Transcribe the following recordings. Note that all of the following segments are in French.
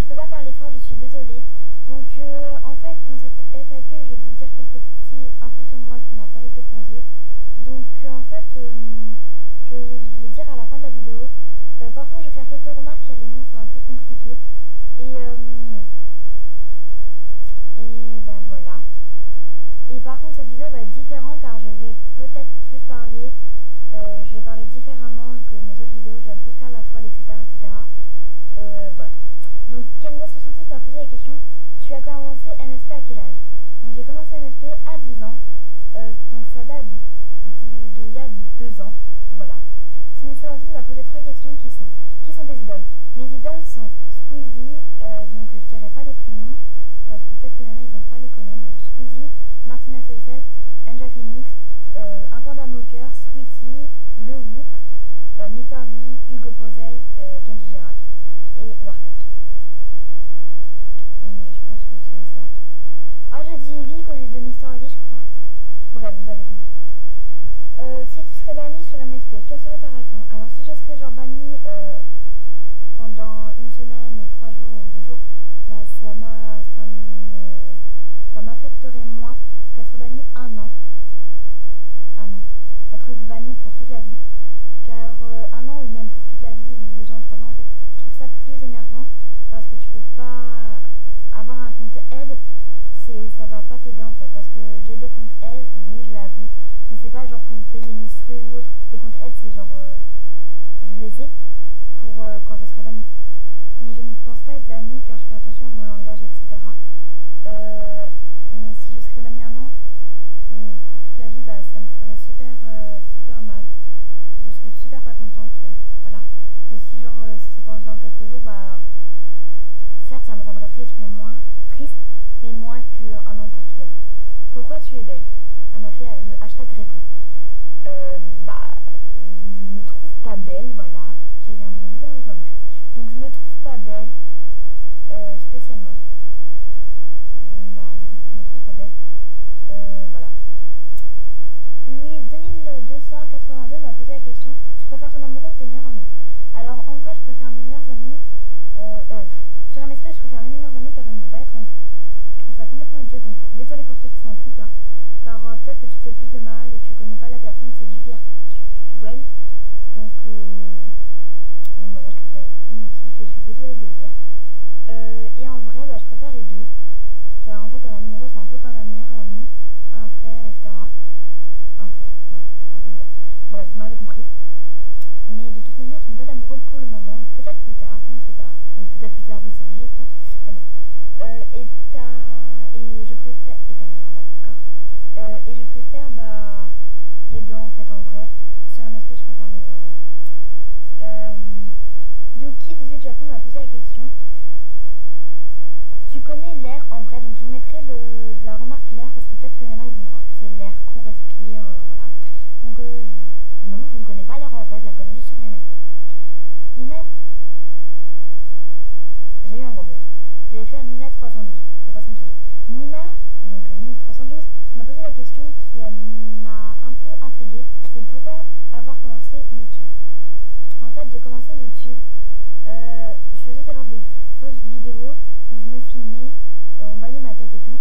je peux pas parler fort, je suis désolée. Donc en fait dans cette FAQ je vais vous dire quelques petites infos sur moi qui n'a pas été posée. Donc en fait je vais les dire à la fin de la vidéo. Parfois je vais faire quelques remarques car les mots sont un peu compliqués. Et ben voilà. Et par contre cette vidéo va être différente car je vais peut-être plus parler. Je vais parler différemment que mes autres vidéos, je vais un peu faire la folle, etc. Bref. Donc Kenza67 m'a posé la question, tu as commencé MSP à quel âge? Donc j'ai commencé MSP à 10 ans, donc ça date il y a 2 ans, voilà. Sinisa m'a posé 3 questions qui sont tes idoles? Mes idoles sont Squeezie, donc je dirais pas les prénoms, parce que peut-être qu'il y en a ils vont pas les connaître, donc Squeezie, Martina Soisel, Angel Phoenix, un panda moqueur, Sweetie, Le Whoop, Mr. V, Hugo Posey, Kenji Girac et Wartek. Je pense que c'est ça. Ah, j'ai dit Vic au lieu de Mr. V, je crois. Bref, vous avez compris. Si tu serais banni sur MSP, quelle serait ta réaction? Alors, si je serais genre banni pendant une semaine ou 3 jours ou 2 jours, bah ça m'affecterait moins qu'être banni un an. Être banni pour toute la vie. Car un an ou même pour toute la vie, ou 2 ans, 3 ans en fait, je trouve ça plus énervant parce que tu peux pas avoir un compte aide, ça va pas t'aider en fait, parce que j'ai des comptes aide, oui je l'avoue, mais c'est pas genre pour payer mes souhaits ou autre. Les comptes aide c'est genre je les ai pour quand je serai banni, mais je ne pense pas être banni car je fais attention à mon langage, etc. Mais si je serais banni un an ou pour toute la vie, bah ça me ferait super mal. Je serais super pas contente, voilà. Mais si genre si c'est pendant quelques jours, bah certes ça me rendrait triste, mais moins qu'un an pour toute la vie. Pourquoi tu es belle? Elle m'a fait le hashtag répond. Je me trouve pas belle, voilà. J'ai eu un bruit bizarre avec ma bouche. Donc je me trouve pas belle spécialement. Non, je me trouve pas belle. Voilà. Louis 2282 m'a posé la question, tu préfères ton amoureux ou tes meilleurs amis? Alors en vrai je préfère mes meilleurs amis. Sur un message je préfère mes meilleurs amis car je ne veux pas être en... Je trouve ça complètement idiot, donc désolé pour ceux qui sont en couple, hein, car peut-être que tu te fais plus de mal et tu connais pas la personne, c'est du virtuel. Donc voilà, je trouve ça inutile, je suis désolée de le dire. Et en vrai bah, je préfère les deux, car en fait un amoureux c'est un peu comme un meilleur ami, un frère, etc. Un frère, non, c'est un peu bizarre. Bref, vous m'avez compris. Mais de toute manière, je n'ai pas d'amoureux pour le moment. Peut-être plus tard, on ne sait pas. Oui, peut-être plus tard, oui, c'est obligé, je pense. Mais bon. Et je préfère... Et ta meilleure, d'accord. Et je préfère, bah... les deux, en fait, en vrai. Sur un aspect, je préfère mes meilleurs amis. Yuki18 Japon m'a posé la question. Tu connais l'air en vrai, donc je vous mettrai la remarque l'air parce que peut-être qu'il y en a ils vont croire que c'est l'air qu'on respire, voilà. Donc non, je ne connais pas l'air en vrai, je la connais juste sur MSP. Nina, j'ai eu un gros bug. Je vais faire Nina 312, c'est pas son pseudo. Nina, donc Nina 312, m'a posé la question qui m'a un peu intriguée, c'est pourquoi avoir commencé YouTube. En fait, j'ai commencé YouTube, je faisais genre des fausses vidéos où je me filmais, on voyait ma tête et tout,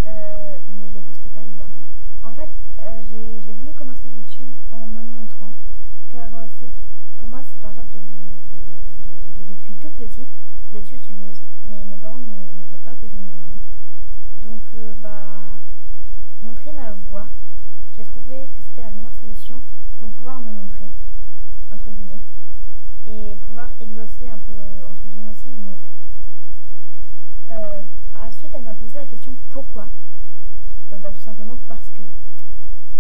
mais je les postais pas évidemment. En fait, j'ai voulu commencer YouTube en me montrant, car pour moi c'est par exemple depuis toute petite d'être youtubeuse, mais mes parents ne veulent pas que je me montre. Donc montrer ma voix, j'ai trouvé que c'était la meilleure solution pour pouvoir me montrer, entre guillemets, et pouvoir exaucer un peu, entre guillemets aussi, mon rêve. Ensuite elle m'a posé la question pourquoi, tout simplement parce que.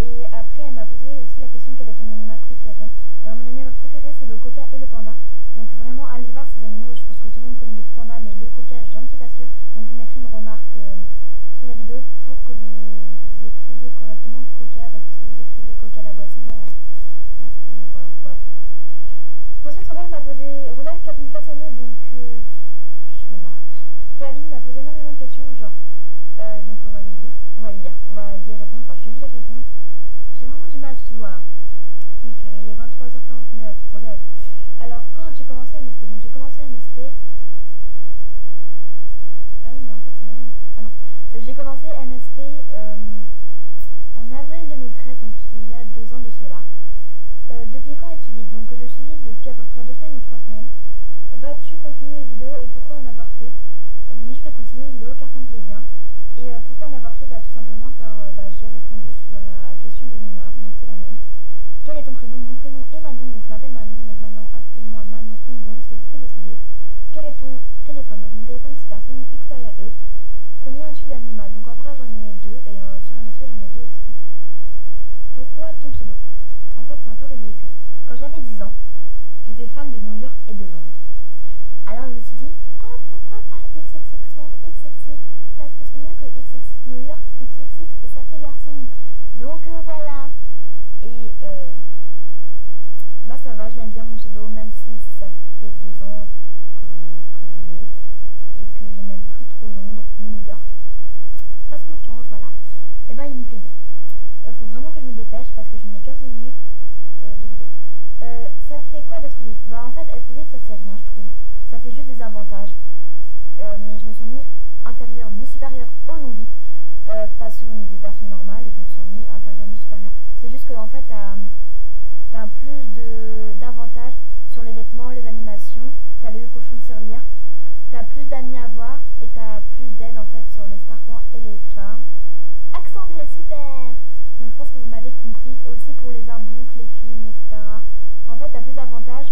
Et après elle m'a posé aussi la question quel est ton animal préféré. Alors mon animal préféré c'est le coca et le panda, donc vraiment allez voir ces animaux. Je pense que tout le monde connaît le panda, mais le coca je ne suis pas sûre, donc je vous mettrai une remarque sur la vidéo pour que vous écriviez correctement coca, parce que si vous écrivez coca la boisson, bah là c'est bref. Ensuite Rebelle m'a posé, Rebelle 4402, donc Fiona Flavie m'a posé énormément de questions, genre donc on va y répondre, enfin je vais vite répondre. J'ai vraiment du mal ce soir. Oui, car il est 23h49, bref. Alors quand as-tu commencé MSP? Donc j'ai commencé MSP oui, mais en fait c'est la même. Ah non. J'ai commencé MSP en avril 2013, donc il y a 2 ans de cela. Depuis quand es-tu vide? Donc je suis vide depuis à peu près 2 semaines ou 3 semaines. Vas-tu continuer les vidéos et pourquoi en avoir fait? Oui, je vais continuer les vidéos car ça me plaît bien. Et pourquoi en avoir fait? Bah tout simplement car j'ai répondu sur la question de Nina, donc c'est la même. Quel est ton prénom? Mon prénom est Manon, donc je m'appelle Manon, donc maintenant appelez-moi Manon ou Gon, c'est vous qui décidez. Quel est ton téléphone? Donc mon téléphone c'est un Sony Xperia E. Combien as-tu d'animal? Donc en vrai j'en ai 2 et sur MSP j'en ai 2 aussi. Pourquoi ton pseudo? En fait c'est un peu ridicule. Quand j'avais 10 ans, j'étais fan de New York et de Londres. Alors je me suis dit, ah pourquoi pas XXX Londres, XXX, parce que c'est mieux que XXX New York, XXX et ça fait garçon. Donc voilà. Et bah ça va, je l'aime bien mon pseudo, même si ça fait 2 ans que je l'ai et que je n'aime plus trop Londres ni New York. Parce qu'on change, voilà. Et bah il me plaît bien. Faut vraiment que je me dépêche parce que je n'ai 15 minutes de vidéo. Ça fait quoi d'être vite? Bah en fait être vite ça c'est rien je trouve. Ça fait juste des avantages. Mais je me sens ni inférieure ni supérieure au non vite. Parce qu'on est des personnes normales et je me sens ni inférieure ni supérieure. C'est juste que en fait t'as plus d'avantages sur les vêtements, les animations, t'as le cochon de tirelire, t'as plus d'amis à voir et t'as plus d'aide en fait sur les starcoins et les femmes. Accent anglais super. Donc je pense que vous m'avez compris. Aussi pour les artbooks, les films, etc. En fait t'as plus d'avantages.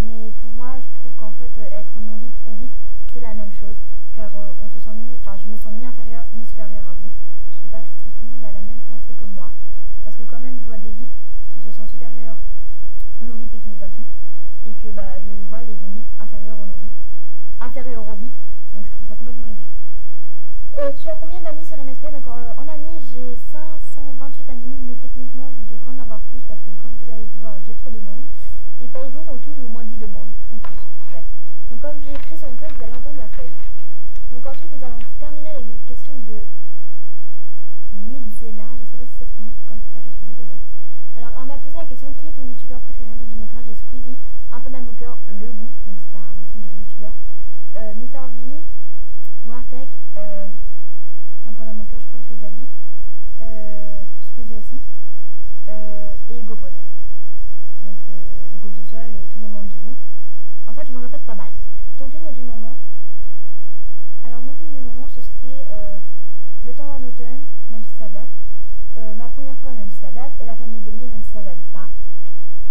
Mais pour moi je trouve qu'en fait être non vite ou vite c'est la même chose. Car on se sent ni, enfin je me sens ni inférieure ni supérieure à vous. Je sais pas si tout le monde a la même pensée que moi. Parce que quand même je vois des vites qui se sentent supérieurs aux non vites et qui les insultent. Et que bah je vois les non vites inférieurs aux non vites. Inférieurs aux vites. Donc je trouve ça complètement idiot. Tu as combien d'amis sur MSP? Donc en amis j'ai 528 amis, mais techniquement je devrais en avoir plus parce que comme vous allez voir j'ai trop de monde. Et par jour au tout j'ai au moins 10 demandes ou plus. Bref. Donc comme j'ai écrit sur une feuille, vous allez entendre la feuille. Donc ensuite nous allons terminer avec des questions de Nidzela, je sais pas si ça se prononce comme ça, je suis désolée. Alors elle m'a posé la question qui est ton youtubeur préféré? Donc j'en ai plein, j'ai Squeezie, un peu Moker, Le Whoop, donc c'est un nom de youtubeur, Mister V, Wartech, un peu Moker, je crois que je l'ai déjà dit, Squeezie aussi, et Hugo Posey. Donc Hugo tout seul et tous les membres du Whoop. En fait je me répète pas mal. Ton film du moment? Alors mon film du moment ce serait Le temps d'un automne, même si ça date, Ma première fois même si ça date, et La famille Bélier même si ça date pas,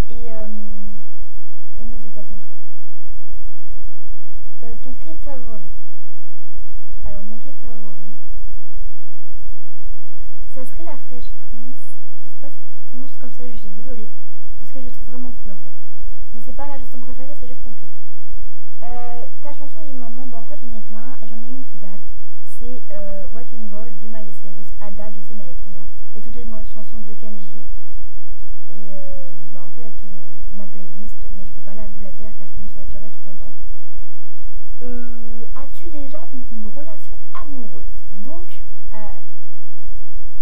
et Nos étoiles contrées. Ton clip favori? Alors mon clip favori ça serait La Fresh Prince. Je sais pas si ça se prononce comme ça, je suis désolée, parce que je le trouve vraiment cool en fait. Mais c'est pas ma chanson préférée, c'est juste mon clip. Ta chanson du moment, bah en fait j'en ai plein et j'en ai une qui date. C'est Walking Ball de Miley Cyrus. À date, je sais mais elle est trop bien. Et toutes les chansons de Kenji. Et bah en fait ma playlist, mais je peux pas vous la dire car sinon ça va durer 30 ans. As-tu déjà eu une relation amoureuse? Donc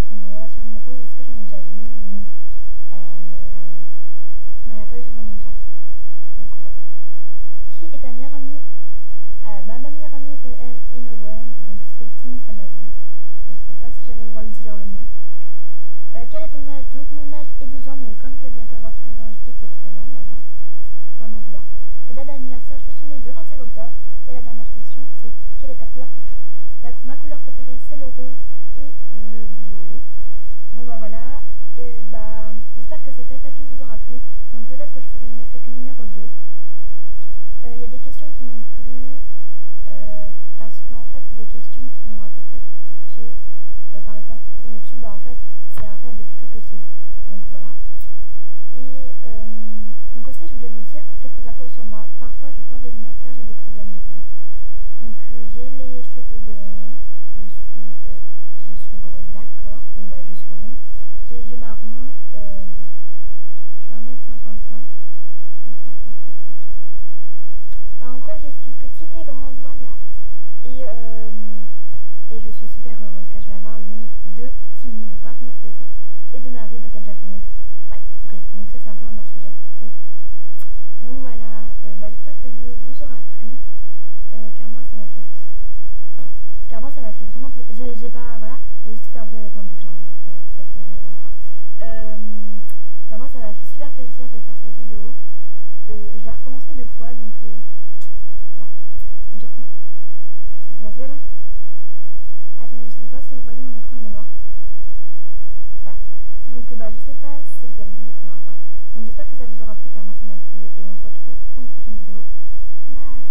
une relation amoureuse, est-ce que j'en ai déjà eu? Oui. Mais elle n'a pas duré longtemps. Donc voilà. Qui est ta meilleure amie? Ma meilleure amie était elle et Nolwenn, donc c'est Tim Samazi. Je ne sais pas si j'avais le droit de dire le nom. Quel est ton âge? Donc mon âge est 12 ans, mais comme je vais bientôt avoir 13 ans, je dis que j'ai 13 ans, voilà. Faut pas m'en vouloir. Ta date d'anniversaire, je suis née le 25 octobre. Et la dernière question, c'est quelle est ta couleur préférée? Ma couleur préférée, c'est le rose et le violet. Bon bah voilà, et bah j'espère que cette FAQ vous aura plu. Donc peut-être que je ferai une FAQ numéro 2. Il y a des questions qui m'ont plu, parce qu'en fait c'est des questions qui m'ont à peu près touché. Par exemple pour YouTube, bah en fait c'est un rêve depuis toute petite. Donc voilà. Et donc aussi je voulais vous dire quelques infos sur moi. Parfois je porte des lunettes car j'ai des problèmes de vue. Donc j'ai les cheveux bruns, je suis brune, d'accord. Oui bah je suis brune. J'ai les yeux marrons, je suis 1m55. Comme ça on s'en fout je pense. Bah, en gros je suis petite et grande, voilà. Et je suis super heureuse car je vais avoir le livre de Timmy, donc Partenaire spécial, et de Marie, donc Adja Phoenix. Ouais, bref, donc ça c'est un peu un hors sujet, je trouve. Donc voilà, bah, j'espère que cette vidéo vous aura plu. car moi ça m'a fait vraiment plaisir. J'ai pas, voilà, j'ai juste fait un bruit avec ma bouche, hein, donc peut-être qu'il y en a qui vont croire. Bah moi ça m'a fait super plaisir de faire cette vidéo. Je l'ai recommencé 2 fois, donc voilà. Qu'est-ce qui se passait là? Attendez, je sais pas si vous voyez, mon écran il est noir. Voilà. Donc bah je sais pas si vous avez vu l'écran noir. Voilà. Donc j'espère que ça vous aura plu, car moi ça m'a plu, et on se retrouve pour une prochaine vidéo. Bye.